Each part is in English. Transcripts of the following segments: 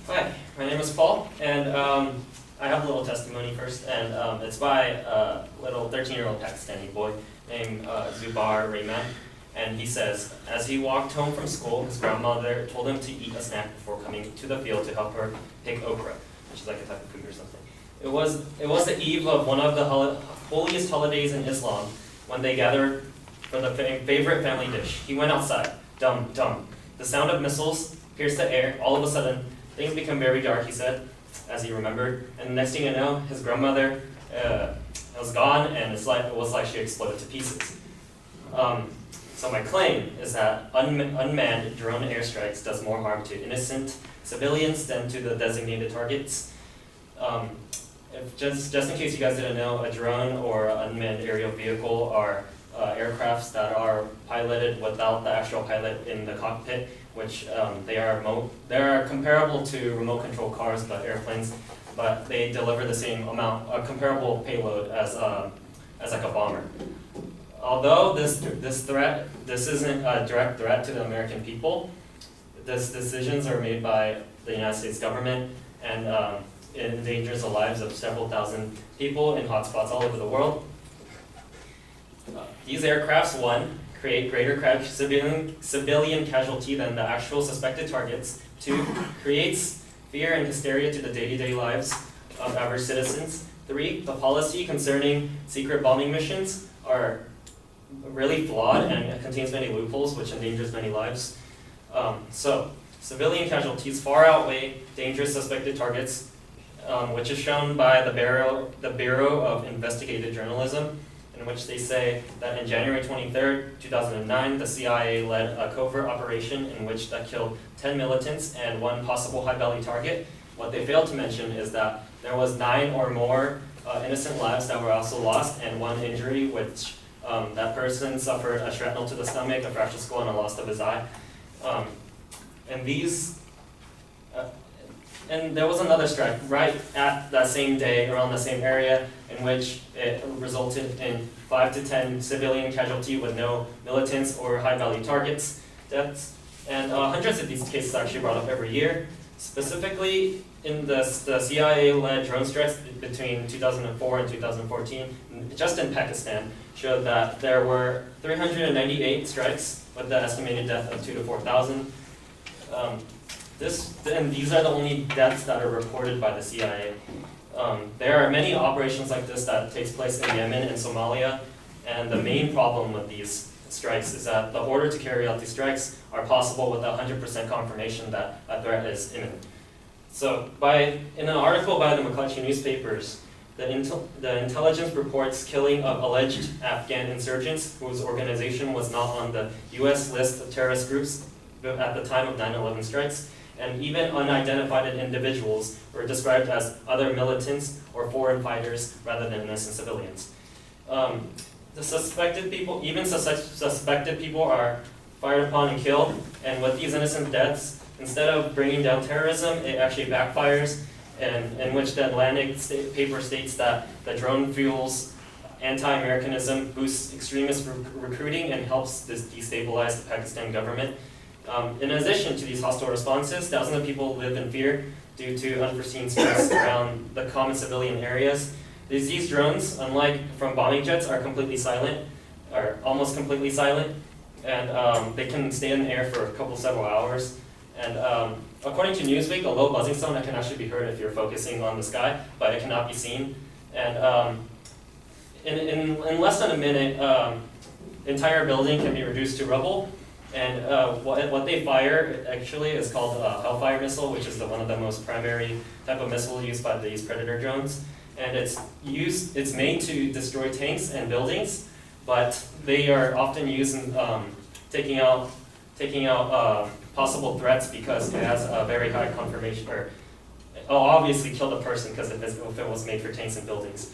Hi, my name is Paul, and I have a little testimony first, and it's by a little 13-year-old Pakistani boy named Zubair Rehman, and he says, as he walked home from school, his grandmother told him to eat a snack before coming to the field to help her pick okra, which is like a type of food or something. It was the eve of one of the holiest holidays in Islam, when they gathered for the favorite family dish. He went outside, dum, dum. The sound of missiles pierced the air. All of a sudden, things became very dark, he said, as he remembered. And the next thing you know, his grandmother was gone, and it was like she exploded to pieces. So my claim is that unmanned drone airstrikes does more harm to innocent civilians than to the designated targets. Just in case you guys didn't know, a drone or unmanned aerial vehicle are aircrafts that are piloted without the actual pilot in the cockpit, which they are comparable to remote control cars, but airplanes, but they deliver the same amount, a comparable payload as like a bomber. Although this isn't a direct threat to the American people, these decisions are made by the United States government, and it endangers the lives of several thousand people in hotspots all over the world. These aircrafts, one, create greater civilian casualty than the actual suspected targets. Two, creates fear and hysteria to the day-to-day lives of average citizens. Three, the policy concerning secret bombing missions are really flawed and contains many loopholes, which endangers many lives. So, civilian casualties far outweigh dangerous suspected targets, which is shown by the Bureau of Investigative Journalism, in which they say that in January 23rd, 2009, the CIA led a covert operation in which that killed 10 militants and one possible high-value target. What they failed to mention is that there was 9 or more innocent lives that were also lost, and one injury, which that person suffered a shrapnel to the stomach, a fractured skull, and a loss of his eye. And there was another strike right at that same day, around the same area, in which it resulted in 5 to 10 civilian casualty with no militants or high-value targets deaths. And hundreds of these cases are actually brought up every year. Specifically, in the CIA-led drone strikes between 2004 and 2014, just in Pakistan, showed that there were 398 strikes with the estimated death of 2,000 to 4,000. And these are the only deaths that are reported by the CIA. There are many operations like this that takes place in Yemen and Somalia, and the main problem with these strikes is that the order to carry out these strikes are possible with 100% confirmation that a threat is imminent. So, in an article by the McClatchy newspapers, the intelligence reports killing of alleged Afghan insurgents whose organization was not on the U.S. list of terrorist groups at the time of 9/11 strikes, and even unidentified individuals were described as other militants or foreign fighters rather than innocent civilians. The suspected people, even suspected people, are fired upon and killed, and with these innocent deaths, instead of bringing down terrorism, it actually backfires, and in which the Atlantic paper states that the drone fuels anti-Americanism, boosts extremist recruiting, and helps destabilize the Pakistan government. In addition to these hostile responses, thousands of people live in fear due to unforeseen stress around the common civilian areas. These drones, unlike from bombing jets, are completely silent, or almost completely silent, and they can stay in the air for several hours. And according to Newsweek, a low buzzing sound that can actually be heard if you're focusing on the sky, but it cannot be seen. And in less than a minute, the entire building can be reduced to rubble. And what they fire actually is called a Hellfire missile, which is one of the most primary type of missile used by these Predator drones. And it's made to destroy tanks and buildings, but they are often used in taking out possible threats because it has a very high confirmation, or it'll obviously kill the person because if it was made for tanks and buildings.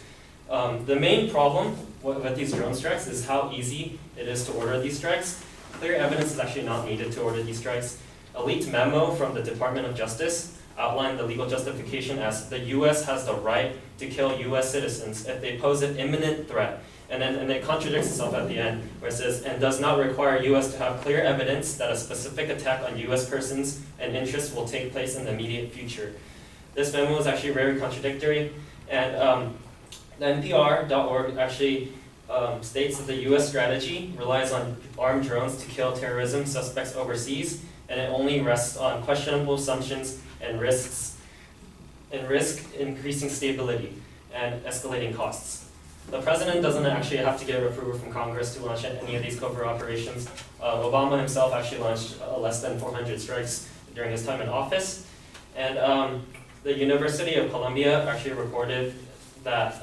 The main problem with these drone strikes is how easy it is to order these strikes. Clear evidence is actually not needed to order these strikes. A leaked memo from the Department of Justice outlined the legal justification as the U.S. has the right to kill U.S. citizens if they pose an imminent threat And then it contradicts itself at the end, where it says, and does not require U.S. to have clear evidence that a specific attack on U.S. persons and interests will take place in the immediate future. This memo is actually very contradictory, and the NPR.org actually states that the U.S. strategy relies on armed drones to kill terrorism suspects overseas, and it only rests on questionable assumptions and risk increasing stability and escalating costs. The president doesn't actually have to get approval from Congress to launch any of these covert operations. Obama himself actually launched less than 400 strikes during his time in office. And the University of Columbia actually reported that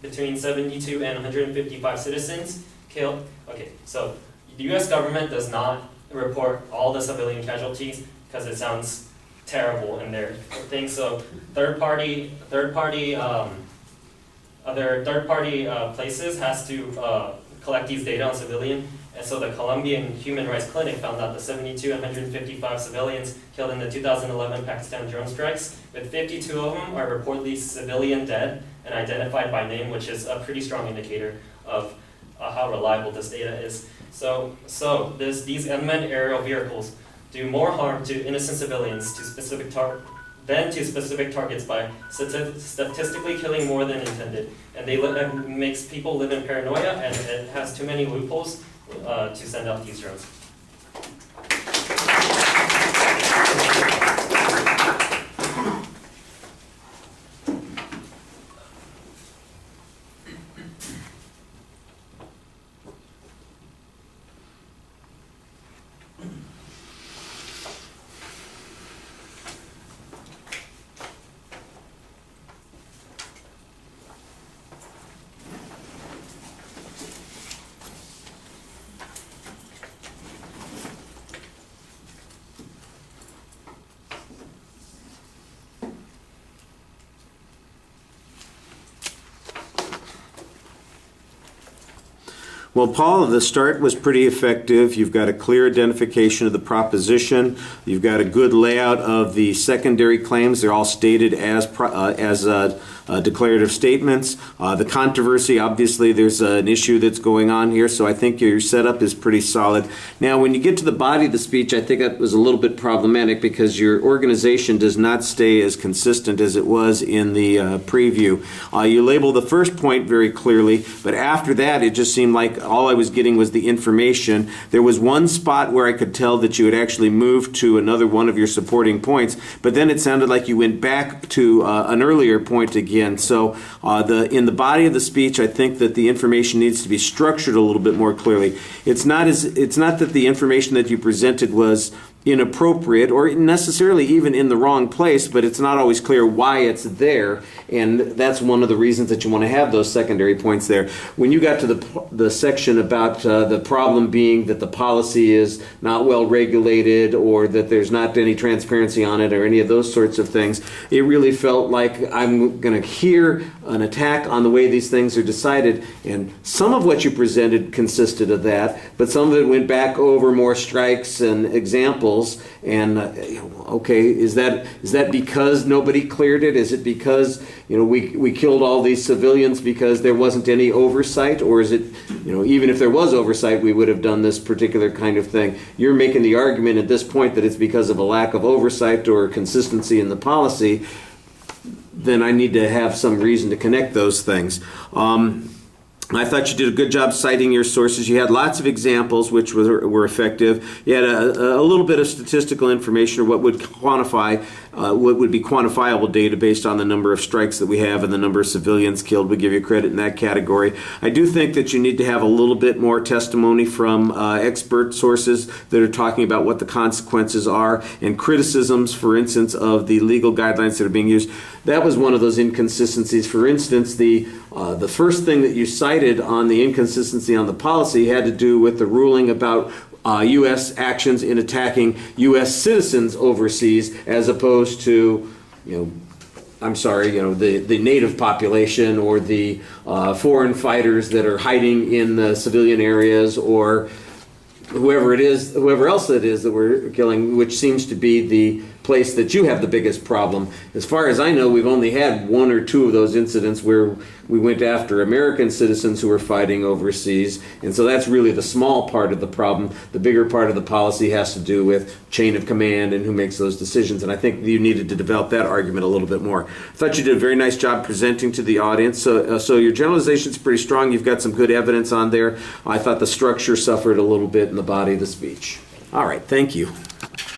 between 72 and 155 citizens killed. Okay, so the US government does not report all the civilian casualties because it sounds terrible in their thing. So other third-party places has to collect these data on civilian. And so the Colombian Human Rights Clinic found that the 72 and 155 civilians killed in the 2011 Pakistan drone strikes, with 52 of them are reportedly civilian dead and identified by name, which is a pretty strong indicator of how reliable this data is. So these unmanned aerial vehicles do more harm to innocent civilians than to specific targets by statistically killing more than intended. And it makes people live in paranoia, and it has too many loopholes to send out these drones. Well, Paul, the start was pretty effective. You've got a clear identification of the proposition. You've got a good layout of the secondary claims. They're all stated as declarative statements. The controversy, obviously, there's an issue that's going on here, so I think your setup is pretty solid. Now, when you get to the body of the speech, I think that was a little bit problematic because your organization does not stay as consistent as it was in the preview. You label the first point very clearly, but after that, it just seemed like all I was getting was the information. There was one spot where I could tell that you had actually moved to another one of your supporting points, but then it sounded like you went back to an earlier point again. So in the body of the speech, I think that the information needs to be structured a little bit more clearly. It's not that the information that you presented was inappropriate or necessarily even in the wrong place, but it's not always clear why it's there, and that's one of the reasons that you want to have those secondary points there. When you got to the section about the problem being that the policy is not well regulated or that there's not any transparency on it or any of those sorts of things, it really felt like I'm going to hear an attack on the way these things are decided, and some of what you presented consisted of that, but some of it went back over more strikes and examples. And okay, is that because nobody cleared it? Is it because we killed all these civilians because there wasn't any oversight, or is it even if there was oversight, we would have done this particular kind of thing? You're making the argument at this point that it's because of a lack of oversight or consistency in the policy. Then I need to have some reason to connect those things. I thought you did a good job citing your sources. You had lots of examples which were effective. You had a little bit of statistical information, or what would be quantifiable data based on the number of strikes that we have and the number of civilians killed. We give you credit in that category. I do think that you need to have a little bit more testimony from expert sources that are talking about what the consequences are, and criticisms, for instance, of the legal guidelines that are being used. That was one of those inconsistencies. For instance, the first thing that you cited on the inconsistency on the policy had to do with the ruling about U.S. actions in attacking U.S. citizens overseas, as opposed to, the native population or the foreign fighters that are hiding in the civilian areas, or whoever else it is that we're killing, which seems to be the place that you have the biggest problem. As far as I know, we've only had 1 or 2 of those incidents where we went after American citizens who were fighting overseas, and so that's really the small part of the problem. The bigger part of the policy has to do with chain of command and who makes those decisions, and I think you needed to develop that argument a little bit more. I thought you did a very nice job presenting to the audience, so your generalization is pretty strong. You've got some good evidence on there. I thought the structure suffered a little bit in the body of the speech. All right, thank you.